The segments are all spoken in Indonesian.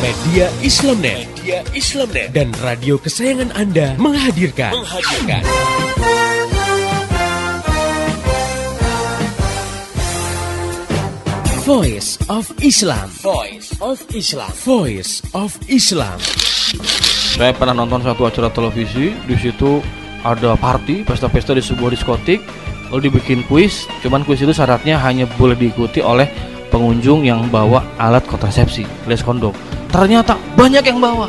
Media Islamnet. Dan radio kesayangan Anda menghadirkan. Voice of Islam. Saya pernah nonton satu acara televisi, di situ ada party, pesta-pesta di sebuah diskotik, lalu dibikin kuis. Cuman kuis itu syaratnya hanya boleh diikuti oleh pengunjung yang bawa alat kontrasepsi, alias kondom. Ternyata banyak yang bawa.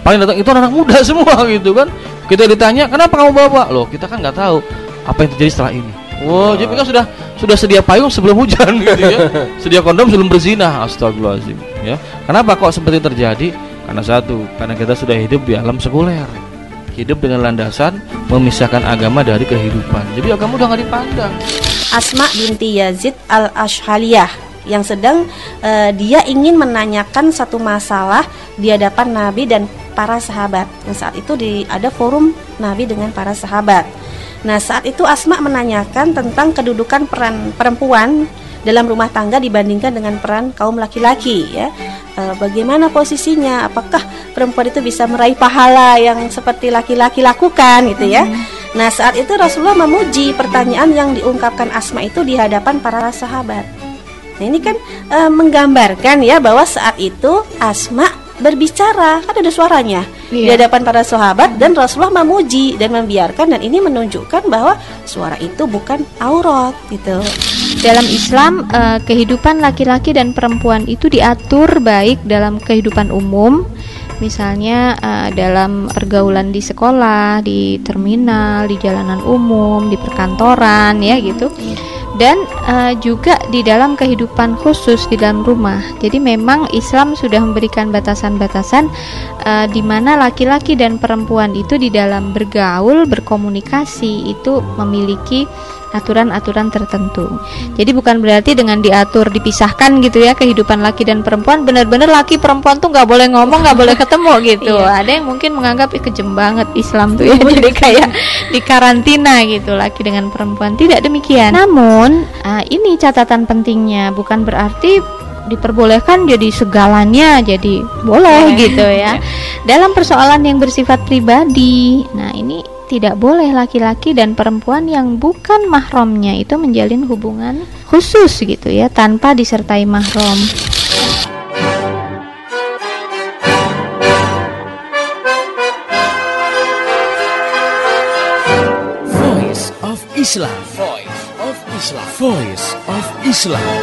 Paling datang itu anak muda semua gitu kan. Kita ditanya, kenapa kamu bawa? Loh, kita kan nggak tahu apa yang terjadi setelah ini. Wow, jadi mereka sudah sedia payung sebelum hujan gitu ya. Sedia kondom sebelum berzina. Astagfirullahaladzim ya. Kenapa kok seperti terjadi? Karena kita sudah hidup di alam sekuler. Hidup dengan landasan memisahkan agama dari kehidupan. Jadi agama udah nggak dipandang. Asma binti Yazid al-Ashhaliyah yang sedang dia ingin menanyakan satu masalah di hadapan Nabi dan para sahabat. Nah, saat itu ada forum Nabi dengan para sahabat. Nah, saat itu Asma menanyakan tentang kedudukan peran perempuan dalam rumah tangga dibandingkan dengan peran kaum laki-laki ya. Bagaimana posisinya? Apakah perempuan itu bisa meraih pahala yang seperti laki-laki lakukan gitu ya? Nah, saat itu Rasulullah memuji pertanyaan yang diungkapkan Asma itu di hadapan para sahabat. Nah, ini kan menggambarkan ya bahwa saat itu Asma berbicara, kan ada suaranya di hadapan para sahabat dan Rasulullah memuji dan membiarkan, dan ini menunjukkan bahwa suara itu bukan aurat gitu. Dalam Islam, kehidupan laki-laki dan perempuan itu diatur baik dalam kehidupan umum, misalnya dalam pergaulan di sekolah, di terminal, di jalanan umum, di perkantoran ya gitu. Dan juga di dalam kehidupan khusus di dalam rumah. Jadi memang Islam sudah memberikan batasan-batasan di mana laki-laki dan perempuan itu di dalam bergaul, berkomunikasi itu memiliki aturan-aturan tertentu. Jadi bukan berarti dengan diatur dipisahkan gitu ya kehidupan laki dan perempuan, benar-benar laki perempuan tuh nggak boleh ngomong, nggak boleh ketemu gitu. Ada yang mungkin menganggap kejem banget Islam tuh ya, jadi kayak di karantina gitu laki dengan perempuan. Tidak demikian. Namun ini catatan pentingnya, bukan berarti diperbolehkan jadi segalanya jadi boleh gitu ya. Dalam persoalan yang bersifat pribadi, nah ini tidak boleh laki-laki dan perempuan yang bukan mahramnya itu menjalin hubungan khusus gitu ya tanpa disertai mahram. Voice of Islam.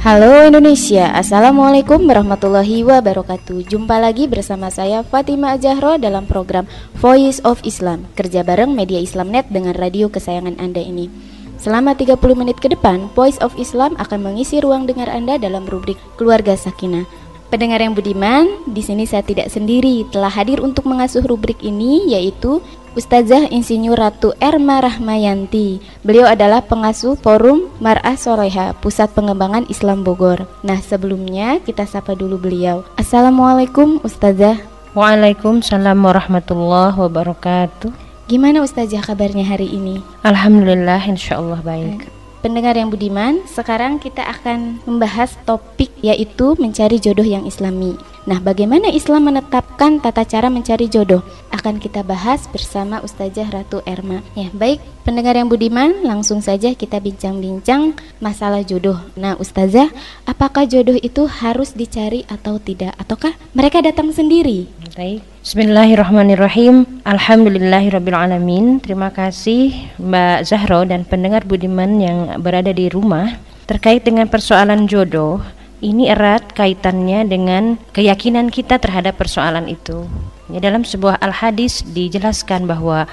Halo Indonesia, Assalamualaikum warahmatullahi wabarakatuh. Jumpa lagi bersama saya Fatimah Zahra dalam program Voice of Islam, kerja bareng Media Islamnet dengan radio kesayangan Anda ini. Selama 30 menit ke depan, Voice of Islam akan mengisi ruang dengar Anda dalam rubrik Keluarga Sakinah. Pendengar yang budiman, di sini saya tidak sendiri. Telah hadir untuk mengasuh rubrik ini yaitu Ustazah Insinyur Ratu Erma Rahmayanti. Beliau adalah pengasuh Forum Mar'ah Soleha, Pusat Pengembangan Islam Bogor. Nah, sebelumnya kita sapa dulu beliau. Assalamualaikum Ustazah. Waalaikumsalam warahmatullahi wabarakatuh. Gimana Ustazah kabarnya hari ini? Alhamdulillah, insyaallah baik. Pendengar yang budiman, sekarang kita akan membahas topik yaitu mencari jodoh yang islami. Nah, bagaimana Islam menetapkan tata cara mencari jodoh? Akan kita bahas bersama Ustazah Ratu Erma. Ya, baik pendengar yang budiman, langsung saja kita bincang-bincang masalah jodoh. Nah, Ustazah, apakah jodoh itu harus dicari atau tidak? Ataukah mereka datang sendiri? Baik. Bismillahirrahmanirrahim. Alhamdulillahirrabbilalamin. Terima kasih Mbak Zahro dan pendengar budiman yang berada di rumah. Terkait dengan persoalan jodoh, ini erat kaitannya dengan keyakinan kita terhadap persoalan itu. Ya, dalam sebuah al-hadis dijelaskan bahwa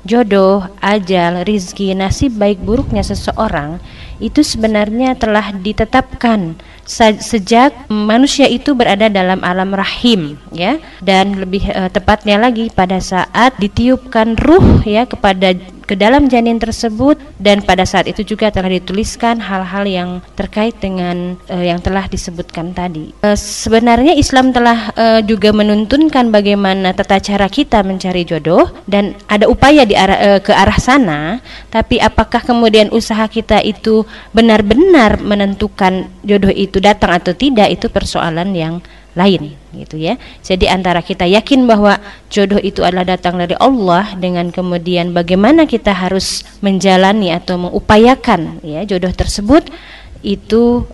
jodoh, ajal, rizki, nasib baik buruknya seseorang itu sebenarnya telah ditetapkan sejak manusia itu berada dalam alam rahim, ya, dan lebih tepatnya lagi pada saat ditiupkan ruh ya kepada ke dalam janin tersebut, dan pada saat itu juga telah dituliskan hal-hal yang terkait dengan yang telah disebutkan tadi. Sebenarnya Islam telah juga menuntunkan bagaimana tata cara kita mencari jodoh, dan ada upaya ke arah sana. Tapi apakah kemudian usaha kita itu benar-benar menentukan jodoh itu datang atau tidak, itu persoalan yang lain gitu ya. Jadi antara kita yakin bahwa jodoh itu adalah datang dari Allah, dengan kemudian bagaimana kita harus menjalani atau mengupayakan ya jodoh tersebut, itu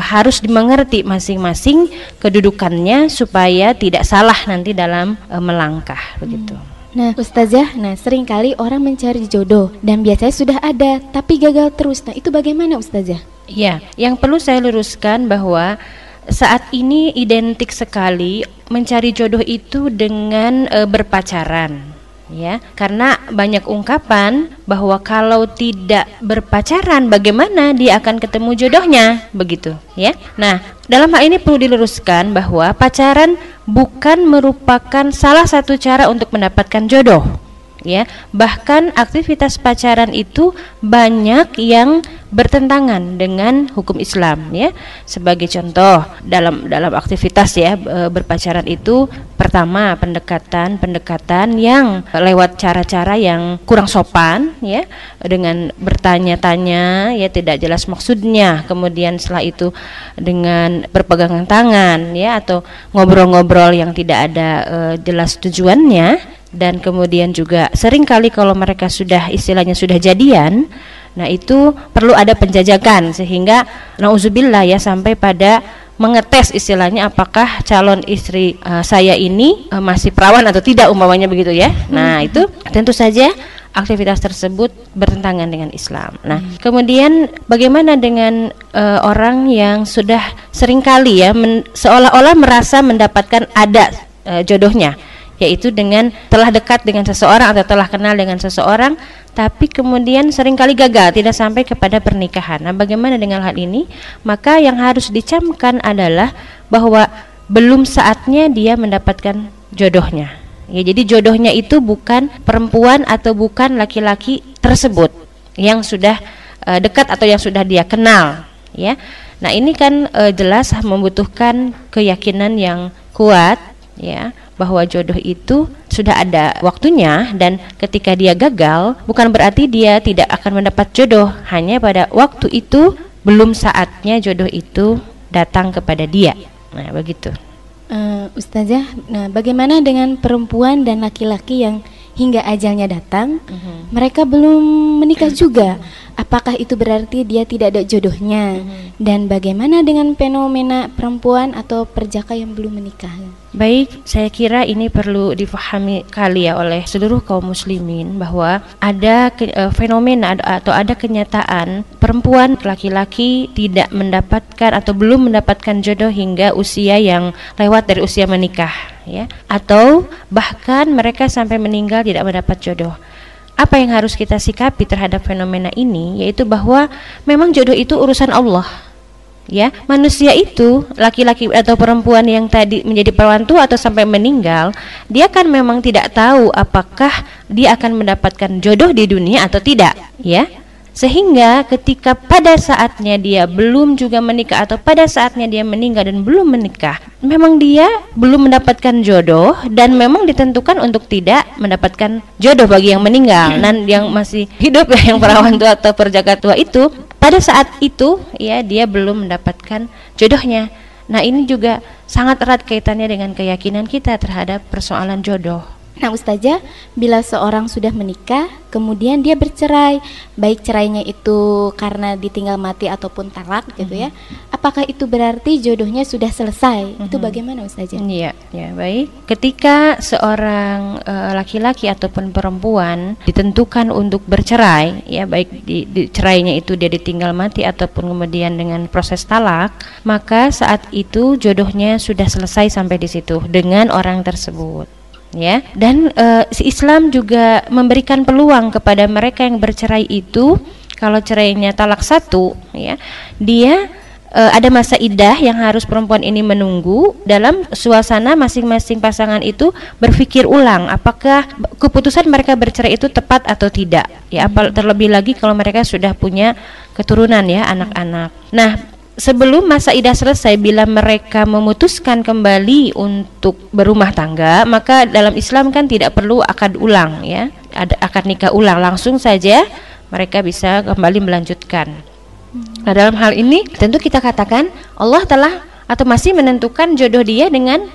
harus dimengerti masing-masing kedudukannya supaya tidak salah nanti dalam melangkah begitu. Nah, Ustazah, seringkali orang mencari jodoh dan biasanya sudah ada tapi gagal terus. Nah, itu bagaimana Ustazah? Ya, yang perlu saya luruskan bahwa saat ini identik sekali mencari jodoh itu dengan berpacaran, ya, karena banyak ungkapan bahwa kalau tidak berpacaran bagaimana dia akan ketemu jodohnya, begitu, ya. Nah, dalam hal ini perlu diluruskan bahwa pacaran bukan merupakan salah satu cara untuk mendapatkan jodoh, ya. Bahkan aktivitas pacaran itu banyak yang bertentangan dengan hukum Islam, ya. Sebagai contoh dalam aktivitas ya berpacaran itu, pertama pendekatan yang lewat cara-cara yang kurang sopan, ya, dengan bertanya-tanya ya tidak jelas maksudnya, kemudian setelah itu dengan berpegangan tangan ya atau ngobrol-ngobrol yang tidak ada jelas tujuannya, dan kemudian juga seringkali kalau mereka sudah istilahnya sudah jadian, nah itu perlu ada penjajakan sehingga nauzubillah ya sampai pada mengetes istilahnya apakah calon istri saya ini masih perawan atau tidak umpamanya begitu ya. Nah itu tentu saja aktivitas tersebut bertentangan dengan Islam. Nah kemudian bagaimana dengan orang yang sudah seringkali ya seolah-olah merasa mendapatkan ada jodohnya, yaitu dengan telah dekat dengan seseorang atau telah kenal dengan seseorang, tapi kemudian seringkali gagal tidak sampai kepada pernikahan. Nah, bagaimana dengan hal ini? Maka yang harus dicamkan adalah bahwa belum saatnya dia mendapatkan jodohnya. Ya, jadi jodohnya itu bukan perempuan atau bukan laki-laki tersebut yang sudah dekat atau yang sudah dia kenal, ya. Nah, ini kan jelas membutuhkan keyakinan yang kuat, ya, bahwa jodoh itu sudah ada waktunya, dan ketika dia gagal bukan berarti dia tidak akan mendapat jodoh, hanya pada waktu itu belum saatnya jodoh itu datang kepada dia. Nah begitu. Ustazah, nah bagaimana dengan perempuan dan laki-laki yang hingga ajalnya datang mereka belum menikah juga? Apakah itu berarti dia tidak ada jodohnya? Dan bagaimana dengan fenomena perempuan atau perjaka yang belum menikah? Baik, saya kira ini perlu difahami kali ya oleh seluruh kaum muslimin bahwa ada fenomena atau ada kenyataan perempuan laki-laki tidak mendapatkan atau belum mendapatkan jodoh hingga usia yang lewat dari usia menikah, ya, atau bahkan mereka sampai meninggal tidak mendapat jodoh. Apa yang harus kita sikapi terhadap fenomena ini, yaitu bahwa memang jodoh itu urusan Allah, ya. Manusia itu laki-laki atau perempuan yang tadi menjadi perawan tua atau sampai meninggal, dia kan memang tidak tahu apakah dia akan mendapatkan jodoh di dunia atau tidak, ya. Sehingga ketika pada saatnya dia belum juga menikah atau pada saatnya dia meninggal dan belum menikah, memang dia belum mendapatkan jodoh dan memang ditentukan untuk tidak mendapatkan jodoh bagi yang meninggal. Dan yang masih hidup yang perawan tua atau perjaka tua itu, pada saat itu ya dia belum mendapatkan jodohnya. Nah ini juga sangat erat kaitannya dengan keyakinan kita terhadap persoalan jodoh. Nah Ustazah, bila seorang sudah menikah kemudian dia bercerai, baik cerainya itu karena ditinggal mati ataupun talak gitu ya, apakah itu berarti jodohnya sudah selesai? Itu bagaimana Ustazah? Iya, ya baik. Ketika seorang laki-laki ataupun perempuan ditentukan untuk bercerai, ya baik di cerainya itu dia ditinggal mati ataupun kemudian dengan proses talak, maka saat itu jodohnya sudah selesai sampai di situ dengan orang tersebut. Ya, dan si Islam juga memberikan peluang kepada mereka yang bercerai itu, kalau cerainya talak satu, ya, dia ada masa iddah yang harus perempuan ini menunggu dalam suasana masing-masing pasangan itu berpikir ulang apakah keputusan mereka bercerai itu tepat atau tidak. Ya, terlebih lagi kalau mereka sudah punya keturunan ya, anak-anak. Nah, sebelum masa iddah selesai, bila mereka memutuskan kembali untuk berumah tangga, maka dalam Islam kan tidak perlu akad ulang ya, ada akad nikah ulang, langsung saja mereka bisa kembali melanjutkan. Nah, dalam hal ini tentu kita katakan Allah telah atau masih menentukan jodoh dia dengan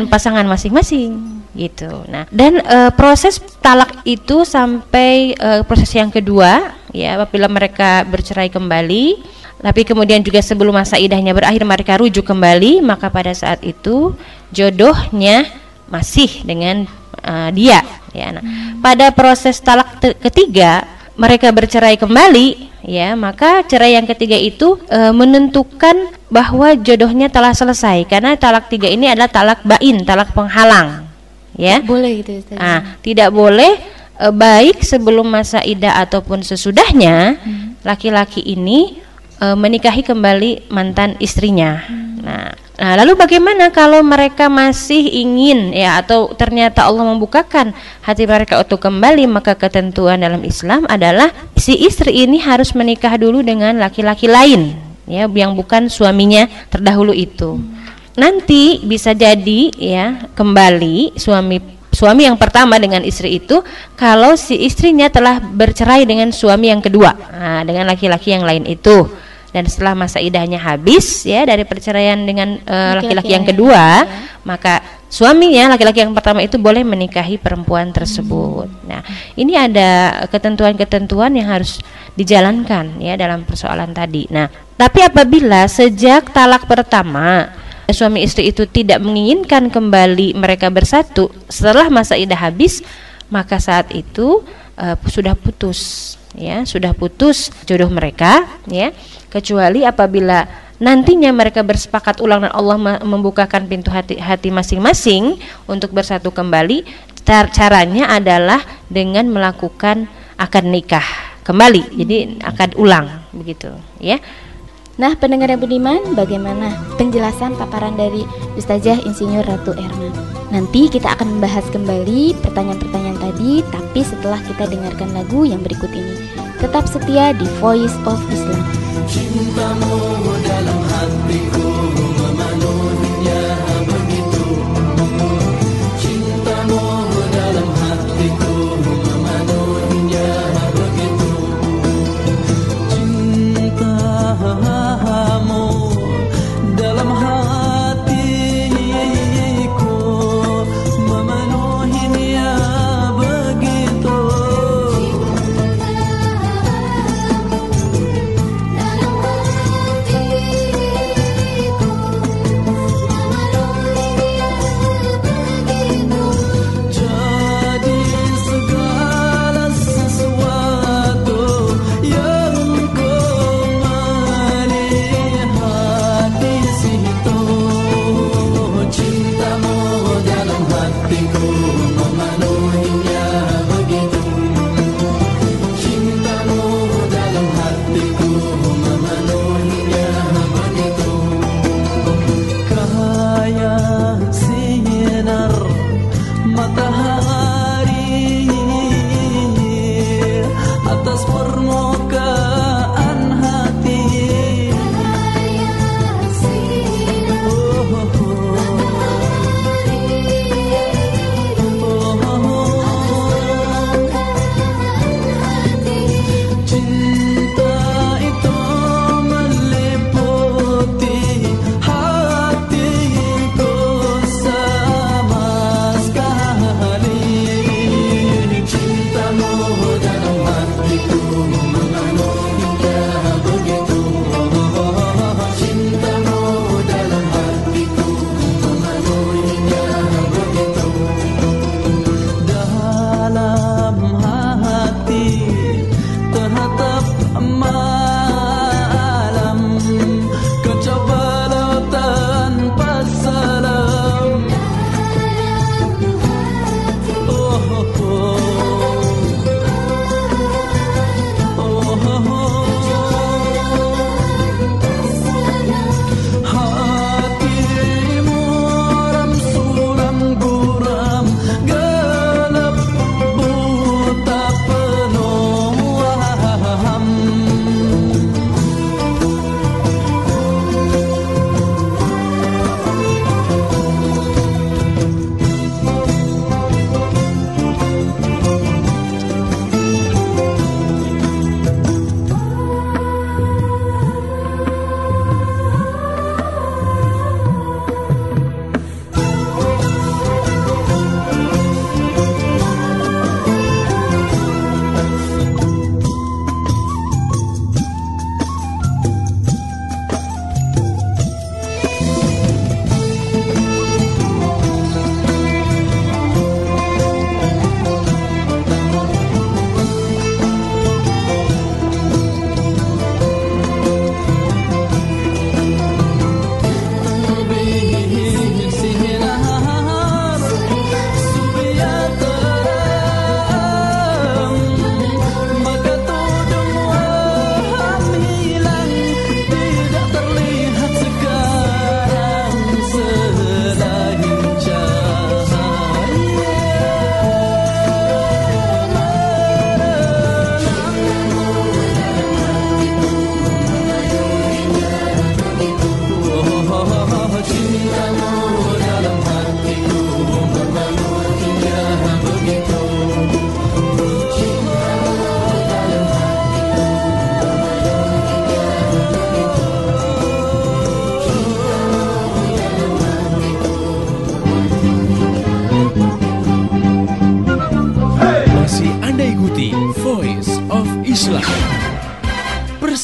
pasangan masing-masing gitu. Nah, dan proses talak itu sampai proses yang kedua ya, apabila mereka bercerai kembali, tapi kemudian juga sebelum masa iddahnya berakhir mereka rujuk kembali, maka pada saat itu jodohnya masih dengan dia ya. Nah, pada proses talak ketiga mereka bercerai kembali ya, maka cerai yang ketiga itu menentukan bahwa jodohnya telah selesai, karena talak tiga ini adalah talak bain, talak penghalang ya. Boleh gitu Ustaz. Tidak boleh baik sebelum masa iddah ataupun sesudahnya laki-laki ini menikahi kembali mantan istrinya. Nah, lalu bagaimana kalau mereka masih ingin ya, atau ternyata Allah membukakan hati mereka untuk kembali, maka ketentuan dalam Islam adalah si istri ini harus menikah dulu dengan laki-laki lain ya, yang bukan suaminya terdahulu itu. Nanti bisa jadi ya kembali suami yang pertama dengan istri itu kalau si istrinya telah bercerai dengan suami yang kedua, dengan laki-laki yang lain itu. Dan setelah masa iddahnya habis ya dari perceraian dengan laki-laki yang kedua, maka suaminya laki-laki yang pertama itu boleh menikahi perempuan tersebut. Nah, ini ada ketentuan-ketentuan yang harus dijalankan ya dalam persoalan tadi. Nah, tapi apabila sejak talak pertama suami istri itu tidak menginginkan kembali mereka bersatu setelah masa iddah habis, maka saat itu sudah putus ya, sudah putus jodoh mereka ya, kecuali apabila nantinya mereka bersepakat ulang dan Allah membukakan pintu hati masing-masing untuk bersatu kembali. Caranya adalah dengan melakukan akad nikah kembali, jadi akad ulang begitu ya. Nah, pendengar yang budiman, bagaimana penjelasan paparan dari Ustazah Insinyur Ratu Erna? Nanti kita akan membahas kembali pertanyaan-pertanyaan tadi, tapi setelah kita dengarkan lagu yang berikut ini. Tetap setia di Voice of Islam. Cintamu dalam hatiku memenuhinya begitu. Cintamu dalam hatiku memenuhinya begitu. Cintamu dalam hatiku memenuhinya begitu. Cintamu dalam hatiku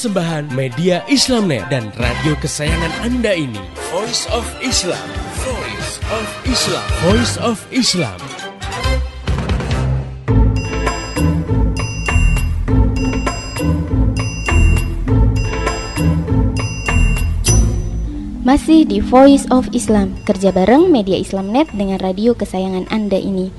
persembahan media Islamnet dan radio kesayangan Anda ini, Voice of Islam. Voice of Islam. Voice of Islam. Masih di Voice of Islam, kerja bareng media Islamnet dengan radio kesayangan Anda ini.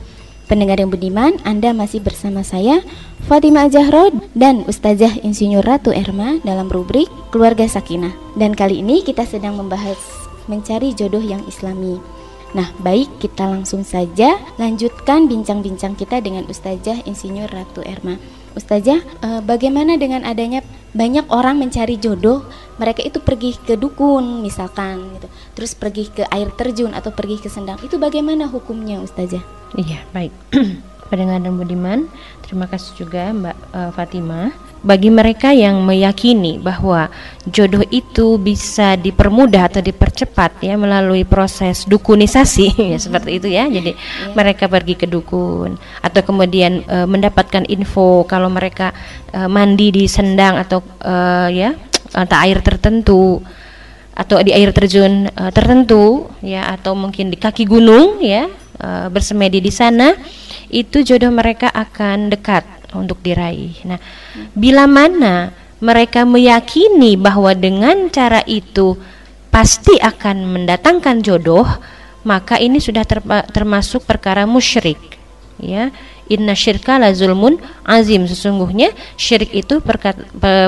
Pendengar yang budiman, Anda masih bersama saya, Fatimah Zahro, dan Ustazah Insinyur Ratu Erma dalam rubrik Keluarga Sakinah. Dan kali ini kita sedang membahas mencari jodoh yang islami. Nah, baik, kita langsung saja lanjutkan bincang-bincang kita dengan Ustazah Insinyur Ratu Erma. Ustazah, bagaimana dengan adanya banyak orang mencari jodoh, mereka itu pergi ke dukun misalkan gitu, terus pergi ke air terjun atau pergi ke sendang, itu bagaimana hukumnya Ustazah? Iya, baik. Pendengar dan budiman, terima kasih juga Mbak Fatimah. Bagi mereka yang meyakini bahwa jodoh itu bisa dipermudah atau dipercepat ya melalui proses dukunisasi ya seperti itu ya. Jadi mereka pergi ke dukun atau kemudian mendapatkan info kalau mereka mandi di sendang atau atau air tertentu atau di air terjun tertentu ya, atau mungkin di kaki gunung ya, bersemedi di sana, itu jodoh mereka akan dekat untuk diraih. Nah, bila mana mereka meyakini bahwa dengan cara itu pasti akan mendatangkan jodoh, maka ini sudah termasuk perkara musyrik. Ya, inna syirka la zulmun azim. Sesungguhnya syirik itu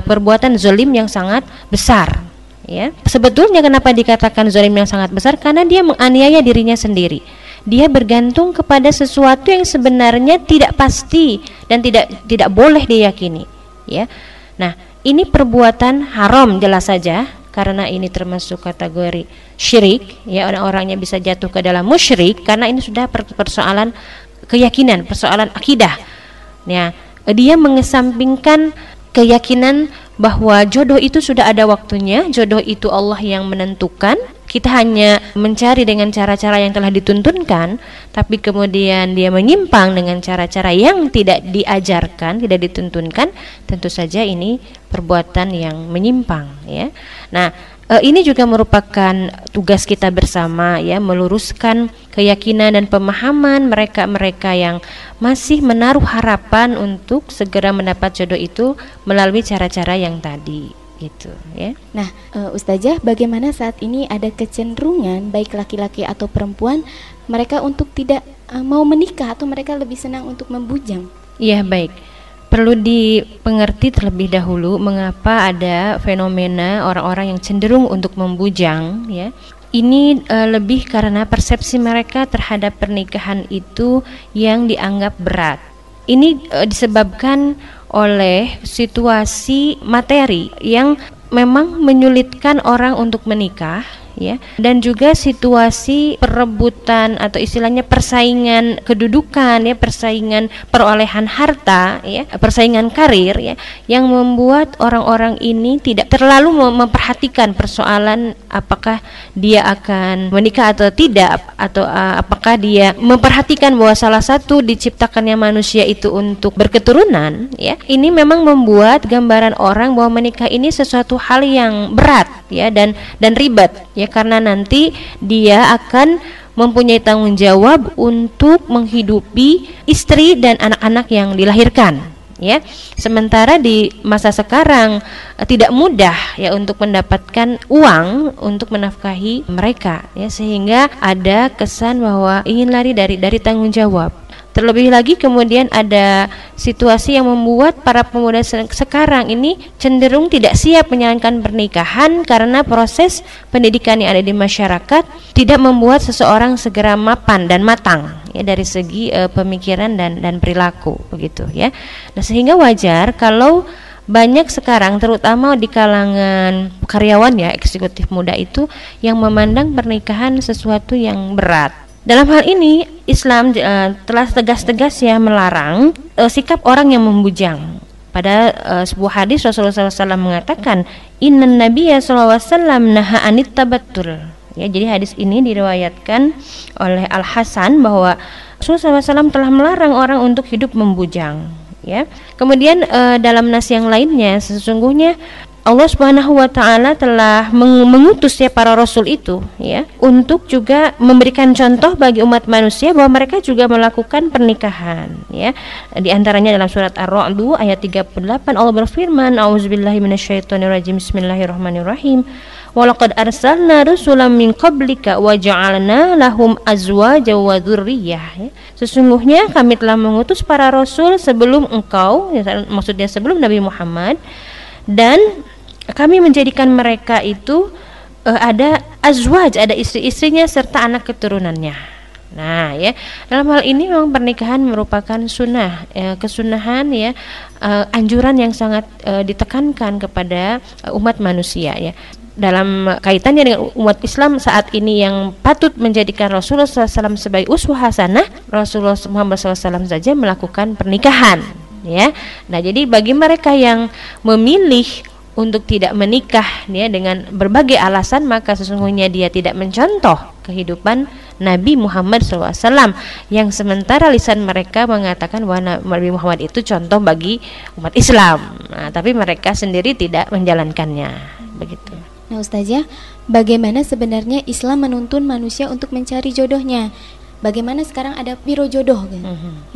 perbuatan zalim yang sangat besar. Ya, sebetulnya kenapa dikatakan zalim yang sangat besar? Karena dia menganiaya dirinya sendiri. Dia bergantung kepada sesuatu yang sebenarnya tidak pasti dan tidak boleh diyakini, ya. Nah, ini perbuatan haram jelas saja karena ini termasuk kategori syirik, ya. Orang-orangnya bisa jatuh ke dalam musyrik karena ini sudah persoalan keyakinan, persoalan akidah. Ya, dia mengesampingkan keyakinan bahwa jodoh itu sudah ada waktunya, jodoh itu Allah yang menentukan. Kita hanya mencari dengan cara-cara yang telah dituntunkan, tapi kemudian dia menyimpang dengan cara-cara yang tidak diajarkan, tidak dituntunkan, tentu saja ini perbuatan yang menyimpang, ya. Nah, ini juga merupakan tugas kita bersama, ya, meluruskan keyakinan dan pemahaman mereka-mereka yang masih menaruh harapan untuk segera mendapat jodoh itu melalui cara-cara yang tadi. Gitu, ya. Nah, Ustazah, bagaimana saat ini ada kecenderungan baik laki-laki atau perempuan mereka untuk tidak mau menikah atau mereka lebih senang untuk membujang? Iya, baik. Perlu dipengerti terlebih dahulu mengapa ada fenomena orang-orang yang cenderung untuk membujang, ya. Ini lebih karena persepsi mereka terhadap pernikahan itu yang dianggap berat. Ini disebabkan oleh situasi materi yang memang menyulitkan orang untuk menikah, ya, dan juga situasi perebutan atau istilahnya persaingan kedudukan, ya, persaingan perolehan harta, ya, persaingan karir, ya, yang membuat orang-orang ini tidak terlalu memperhatikan persoalan apakah dia akan menikah atau tidak, atau apakah dia memperhatikan bahwa salah satu diciptakannya manusia itu untuk berketurunan, ya. Ini memang membuat gambaran orang bahwa menikah ini sesuatu hal yang berat, ya, dan ribet, ya, karena nanti dia akan mempunyai tanggung jawab untuk menghidupi istri dan anak-anak yang dilahirkan, ya. Sementara di masa sekarang tidak mudah, ya, untuk mendapatkan uang untuk menafkahi mereka, ya, sehingga ada kesan bahwa ingin lari dari tanggung jawab. Terlebih lagi kemudian ada situasi yang membuat para pemuda sekarang ini cenderung tidak siap menjalankan pernikahan karena proses pendidikan yang ada di masyarakat tidak membuat seseorang segera mapan dan matang, ya, dari segi pemikiran dan perilaku, begitu, ya. Nah, sehingga wajar kalau banyak sekarang terutama di kalangan karyawan, ya, eksekutif muda itu yang memandang pernikahan sesuatu yang berat. Dalam hal ini Islam telah tegas-tegas, ya, melarang sikap orang yang membujang. Pada sebuah hadis Rasulullah SAW mengatakan, Innan Nabiyya SAW naha anit tabattul. Ya, jadi hadis ini diriwayatkan oleh Al Hasan bahwa Rasulullah SAW telah melarang orang untuk hidup membujang. Ya. Kemudian dalam nas yang lainnya sesungguhnya Allah Subhanahu wa taala telah mengutus ya para rasul itu ya untuk juga memberikan contoh bagi umat manusia bahwa mereka juga melakukan pernikahan ya. Di antaranya dalam surat Ar-Ra'd ayat 38 Allah berfirman, A'udzubillahi minasyaitonirrajim, Bismillahirrahmanirrahim. Walaqad arsalna rusulan min qablika wa ja'alna lahum azwaja wa dzurriyyah ya. Sesungguhnya kami telah mengutus para rasul sebelum engkau ya, maksudnya sebelum Nabi Muhammad, dan kami menjadikan mereka itu ada azwaj, ada istri-istrinya serta anak keturunannya. Nah ya, dalam hal ini memang pernikahan merupakan sunnah ya, kesunahan ya, anjuran yang sangat ditekankan kepada umat manusia ya. Dalam kaitannya dengan umat Islam saat ini yang patut menjadikan Rasulullah SAW sebagai uswah hasanah, Rasulullah Muhammad SAW saja melakukan pernikahan ya. Nah jadi bagi mereka yang memilih untuk tidak menikah ya dengan berbagai alasan, maka sesungguhnya dia tidak mencontoh kehidupan Nabi Muhammad SAW, yang sementara lisan mereka mengatakan bahwa Nabi Muhammad itu contoh bagi umat Islam. Nah, tapi mereka sendiri tidak menjalankannya begitu. Nah Ustazah, bagaimana sebenarnya Islam menuntun manusia untuk mencari jodohnya? Bagaimana sekarang ada biro jodoh kan?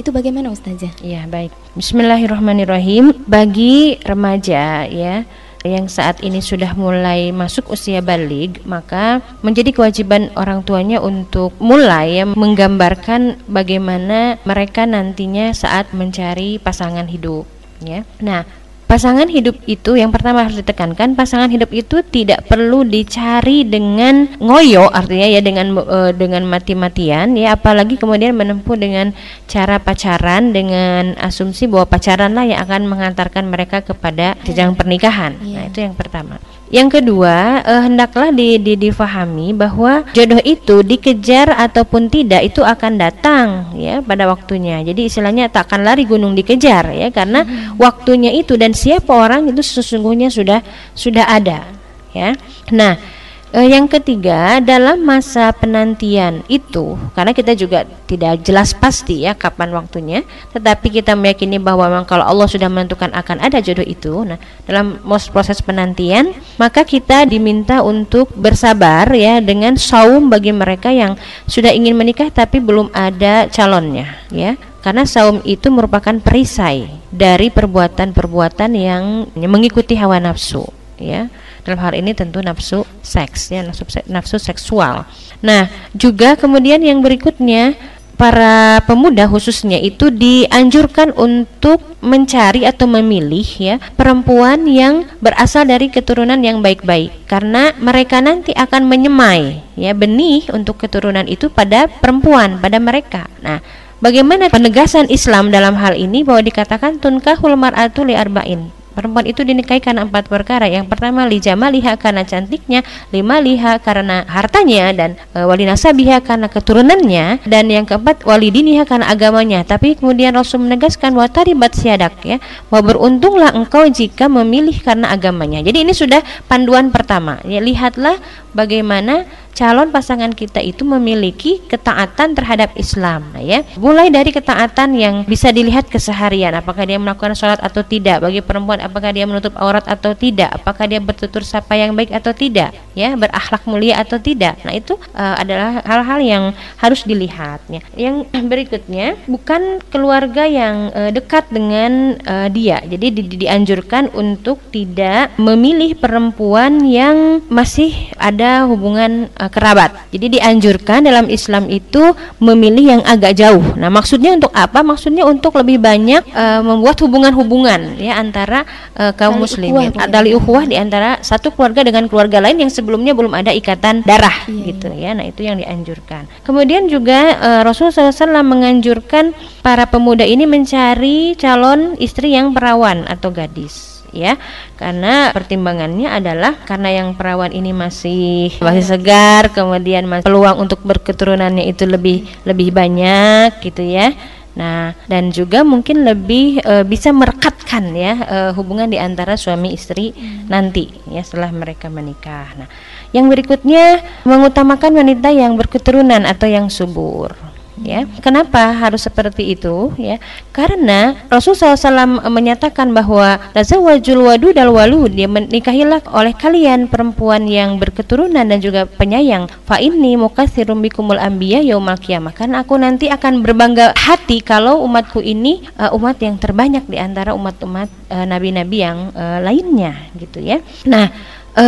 Itu bagaimana Ustazah? Ya baik, Bismillahirrahmanirrahim. Bagi remaja ya yang saat ini sudah mulai masuk usia baligh, maka menjadi kewajiban orang tuanya untuk mulai ya, menggambarkan bagaimana mereka nantinya saat mencari pasangan hidup ya. Nah, pasangan hidup itu yang pertama harus ditekankan, pasangan hidup itu tidak perlu dicari dengan ngoyo, artinya ya dengan mati-matian ya, apalagi kemudian menempuh dengan cara pacaran dengan asumsi bahwa pacaranlah yang akan mengantarkan mereka kepada jenjang pernikahan. Nah, itu yang pertama. Yang kedua, hendaklah difahami bahwa jodoh itu dikejar ataupun tidak itu akan datang ya pada waktunya. Jadi istilahnya tak akan lari gunung dikejar ya, karena waktunya itu dan siapa orang itu sesungguhnya sudah ada ya. Nah, yang ketiga, dalam masa penantian itu, karena kita juga tidak jelas pasti ya kapan waktunya, tetapi kita meyakini bahwa memang kalau Allah sudah menentukan akan ada jodoh itu, nah dalam proses penantian maka kita diminta untuk bersabar ya dengan saum bagi mereka yang sudah ingin menikah tapi belum ada calonnya ya. Karena saum itu merupakan perisai dari perbuatan-perbuatan yang mengikuti hawa nafsu ya. Dalam hal ini tentu nafsu seks ya, nafsu seksual. Nah, juga kemudian yang berikutnya, para pemuda khususnya itu dianjurkan untuk mencari atau memilih ya perempuan yang berasal dari keturunan yang baik-baik, karena mereka nanti akan menyemai ya benih untuk keturunan itu pada perempuan, pada mereka. Nah, bagaimana penegasan Islam dalam hal ini bahwa dikatakan tunkahul mar'atu li arba'in. Perempuan itu dinikahi karena 4 perkara. Yang pertama li jamaliha, karena cantiknya, lima liha karena hartanya, dan wali nasabiha karena keturunannya, dan yang keempat walidiniha karena agamanya. Tapi kemudian Rasul menegaskan wataribat siadak ya, bahwa beruntunglah engkau jika memilih karena agamanya. Jadi ini sudah panduan pertama ya, lihatlah bagaimana calon pasangan kita itu memiliki ketaatan terhadap Islam ya. Mulai dari ketaatan yang bisa dilihat keseharian, apakah dia melakukan sholat atau tidak. Bagi perempuan, apakah dia menutup aurat atau tidak, apakah dia bertutur sapa yang baik atau tidak ya, berakhlak mulia atau tidak. Nah, itu adalah hal-hal yang harus dilihat ya. Yang berikutnya, bukan keluarga yang dekat dengan dia. Jadi dianjurkan untuk tidak memilih perempuan yang masih ada hubungan kerabat. Jadi dianjurkan dalam Islam itu memilih yang agak jauh. Nah, maksudnya untuk apa? Maksudnya untuk lebih banyak membuat hubungan-hubungan ya antara kaum muslimin, tali ukhuwah di antara satu keluarga dengan keluarga lain yang sebelumnya belum ada ikatan darah gitu ya. Nah, itu yang dianjurkan. Kemudian juga Rasulullah SAW menganjurkan para pemuda ini mencari calon istri yang perawan atau gadis ya, karena pertimbangannya adalah karena yang perawan ini masih segar, kemudian peluang untuk berketurunannya itu lebih banyak gitu ya. Nah, dan juga mungkin lebih bisa merekatkan ya hubungan di antara suami istri nanti ya setelah mereka menikah. Nah, yang berikutnya mengutamakan wanita yang berketurunan atau yang subur ya. Kenapa harus seperti itu ya? Karena Rasulullah SAW menyatakan bahwa tazawwajul wadudal walud, dia menikahilah oleh kalian perempuan yang berketurunan dan juga penyayang. Fa inni mukatsirum bikumul anbiya yaumal qiyamah. Karena aku nanti akan berbangga hati kalau umatku ini umat yang terbanyak di antara umat-umat nabi-nabi yang lainnya gitu ya. Nah,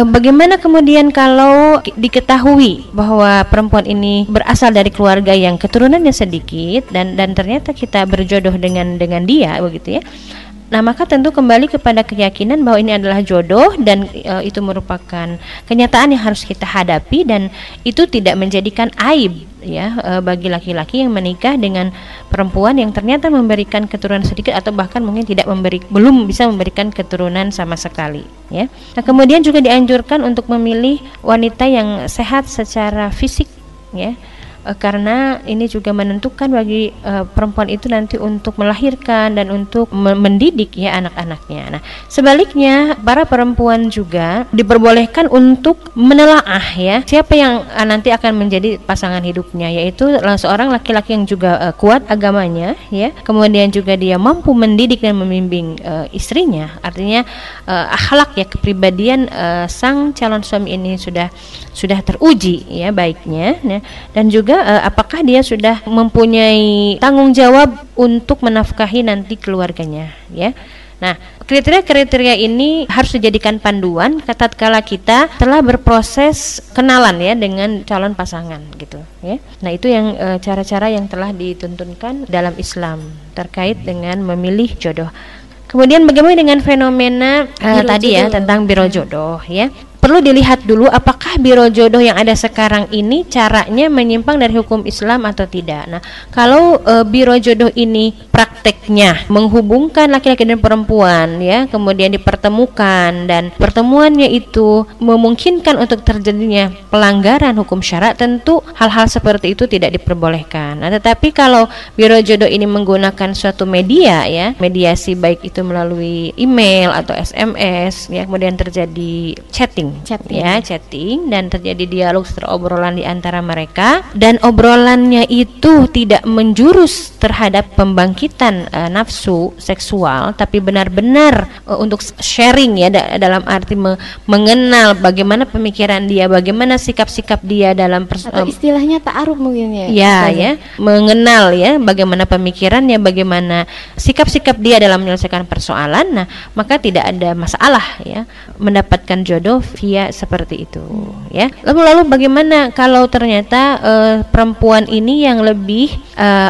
bagaimana kemudian kalau diketahui bahwa perempuan ini berasal dari keluarga yang keturunannya sedikit dan ternyata kita berjodoh dengan dia begitu ya. Nah, maka tentu kembali kepada keyakinan bahwa ini adalah jodoh dan itu merupakan kenyataan yang harus kita hadapi dan itu tidak menjadikan aib ya bagi laki-laki yang menikah dengan perempuan yang ternyata memberikan keturunan sedikit atau bahkan mungkin belum bisa memberikan keturunan sama sekali ya. Nah, kemudian juga dianjurkan untuk memilih wanita yang sehat secara fisik ya. Karena ini juga menentukan bagi perempuan itu nanti untuk melahirkan dan untuk mendidik ya anak-anaknya. Nah, sebaliknya para perempuan juga diperbolehkan untuk menelaah ya siapa yang nanti akan menjadi pasangan hidupnya, yaitu seorang laki-laki yang juga kuat agamanya ya, kemudian juga dia mampu mendidik dan membimbing istrinya. Artinya akhlak ya, kepribadian sang calon suami ini sudah teruji ya baiknya ya, dan juga apakah dia sudah mempunyai tanggung jawab untuk menafkahi nanti keluarganya ya. Nah, kriteria-kriteria ini harus dijadikan panduan tatkala kita telah berproses kenalan ya dengan calon pasangan gitu ya. Nah, itu yang cara-cara yang telah dituntunkan dalam Islam terkait dengan memilih jodoh. Kemudian bagaimana dengan fenomena tadi ya tentang biro jodoh ya. Perlu dilihat dulu apakah biro jodoh yang ada sekarang ini caranya menyimpang dari hukum Islam atau tidak. Nah, kalau biro jodoh ini prakteknya menghubungkan laki-laki dan perempuan ya, kemudian dipertemukan dan pertemuannya itu memungkinkan untuk terjadinya pelanggaran hukum syara, tentu hal-hal seperti itu tidak diperbolehkan. Nah, tetapi kalau biro jodoh ini menggunakan suatu media ya, mediasi baik itu melalui email atau SMS ya, kemudian terjadi chatting dan terjadi dialog serta obrolan di antara mereka dan obrolannya itu tidak menjurus terhadap pembangkitan nafsu seksual, tapi benar-benar untuk sharing ya, dalam arti mengenal bagaimana pemikiran dia, bagaimana sikap-sikap dia dalam atau istilahnya ta'aruf mungkin ya. Ya, mengenal ya bagaimana pemikirannya, bagaimana sikap-sikap dia dalam menyelesaikan persoalan. Nah, maka tidak ada masalah ya mendapatkan jodoh via seperti itu ya. Lalu bagaimana kalau ternyata perempuan ini yang lebih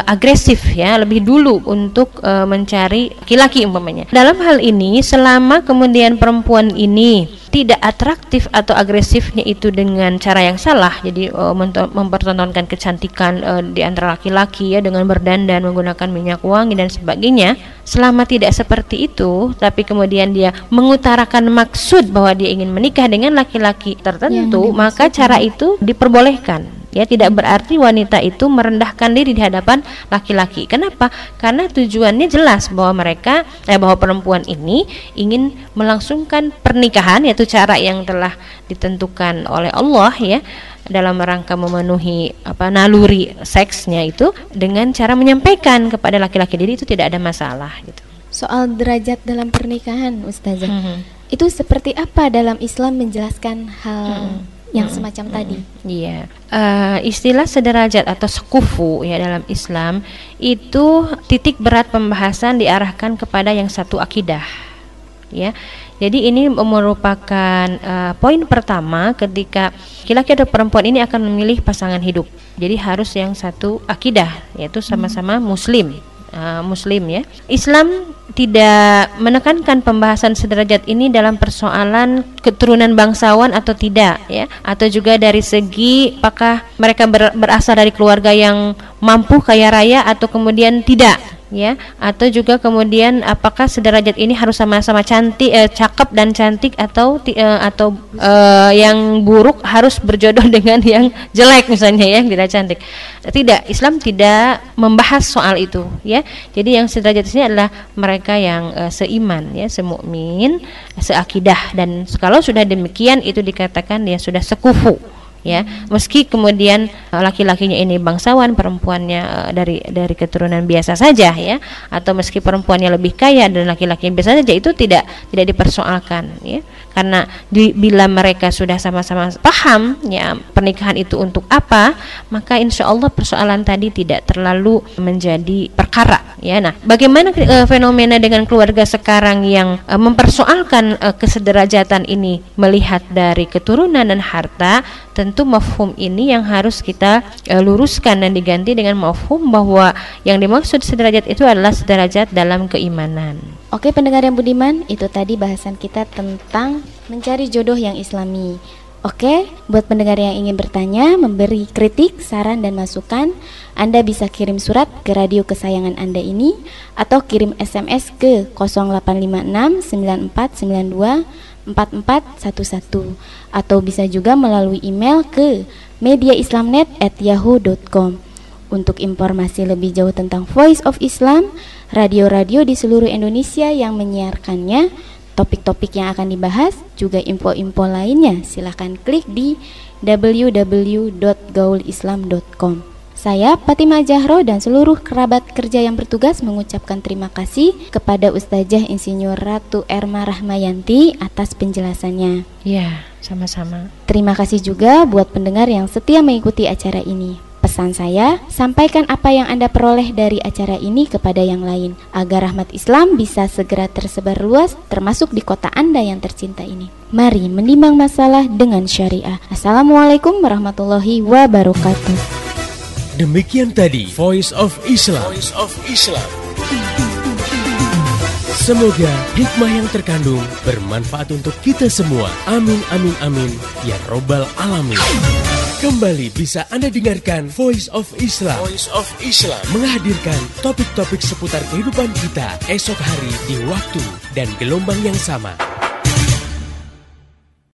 agresif ya, lebih dulu untuk mencari laki-laki umpamanya. Dalam hal ini selama kemudian perempuan ini tidak atraktif atau agresifnya itu dengan cara yang salah, jadi mempertontonkan kecantikan di antara laki-laki ya dengan berdandan, menggunakan minyak wangi dan sebagainya. Selama tidak seperti itu, tapi kemudian dia mengutarakan maksud bahwa dia ingin menikah dengan laki-laki tertentu, maka cara itu diperbolehkan. Ya, tidak berarti wanita itu merendahkan diri di hadapan laki-laki. Kenapa? Karena tujuannya jelas bahwa bahwa perempuan ini ingin melangsungkan pernikahan, yaitu cara yang telah ditentukan oleh Allah ya, dalam rangka memenuhi naluri seksnya itu dengan cara menyampaikan kepada laki-laki diri, itu tidak ada masalah gitu. Soal derajat dalam pernikahan, Ustazah, itu seperti apa dalam Islam menjelaskan hal yang semacam tadi? Iya, istilah sederajat atau sekufu ya dalam Islam itu titik berat pembahasan diarahkan kepada yang satu akidah ya. Jadi ini merupakan poin pertama ketika laki-laki atau perempuan ini akan memilih pasangan hidup. Jadi harus yang satu akidah, yaitu sama-sama muslim ya. Islam tidak menekankan pembahasan sederajat ini dalam persoalan keturunan bangsawan atau tidak ya, atau juga dari segi apakah mereka berasal dari keluarga yang mampu, kaya raya, atau kemudian tidak ya, atau juga kemudian apakah sederajat ini harus sama-sama cantik, cakep dan cantik, atau yang buruk harus berjodoh dengan yang jelek misalnya ya, tidak cantik. Tidak, Islam tidak membahas soal itu ya. Jadi yang sederajat ini adalah mereka yang seiman ya, semukmin, seakidah, dan kalau sudah demikian itu dikatakan dia sudah sekufu ya. Meski kemudian laki-lakinya ini bangsawan, perempuannya dari keturunan biasa saja ya, atau meski perempuannya lebih kaya dan laki-lakinya biasa saja, itu tidak dipersoalkan ya. Karena bila mereka sudah sama-sama paham ya pernikahan itu untuk apa, maka insya Allah persoalan tadi tidak terlalu menjadi perkara ya. Nah, bagaimana fenomena dengan keluarga sekarang yang mempersoalkan kesederajatan ini melihat dari keturunan dan harta? Tentu mafhum ini yang harus kita luruskan dan diganti dengan mafhum bahwa yang dimaksud sederajat itu adalah sederajat dalam keimanan. Oke pendengar yang budiman, itu tadi bahasan kita tentang mencari jodoh yang islami. Oke, buat pendengar yang ingin bertanya, memberi kritik, saran dan masukan, Anda bisa kirim surat ke radio kesayangan Anda ini, atau kirim SMS ke 0856 9492 4411, atau bisa juga melalui email ke mediaislamnet@yahoo.com. Untuk informasi lebih jauh tentang Voice of Islam, radio-radio di seluruh Indonesia yang menyiarkannya, topik-topik yang akan dibahas, juga info-info lainnya, silahkan klik di www.gaulislam.com. Saya Fatimah Zahro dan seluruh kerabat kerja yang bertugas mengucapkan terima kasih kepada Ustazah Insinyur Ratu Erma Rahmayanti atas penjelasannya. Ya, sama-sama. Terima kasih juga buat pendengar yang setia mengikuti acara ini. Pesan saya, sampaikan apa yang Anda peroleh dari acara ini kepada yang lain, agar rahmat Islam bisa segera tersebar luas, termasuk di kota Anda yang tercinta ini. Mari menimbang masalah dengan syariah. Assalamualaikum warahmatullahi wabarakatuh. Demikian tadi Voice of Islam. Voice of Islam. Semoga hikmah yang terkandung bermanfaat untuk kita semua. Amin amin amin ya robbal alamin. Kembali bisa Anda dengarkan Voice of Islam. Voice of Islam menghadirkan topik-topik seputar kehidupan kita esok hari di waktu dan gelombang yang sama.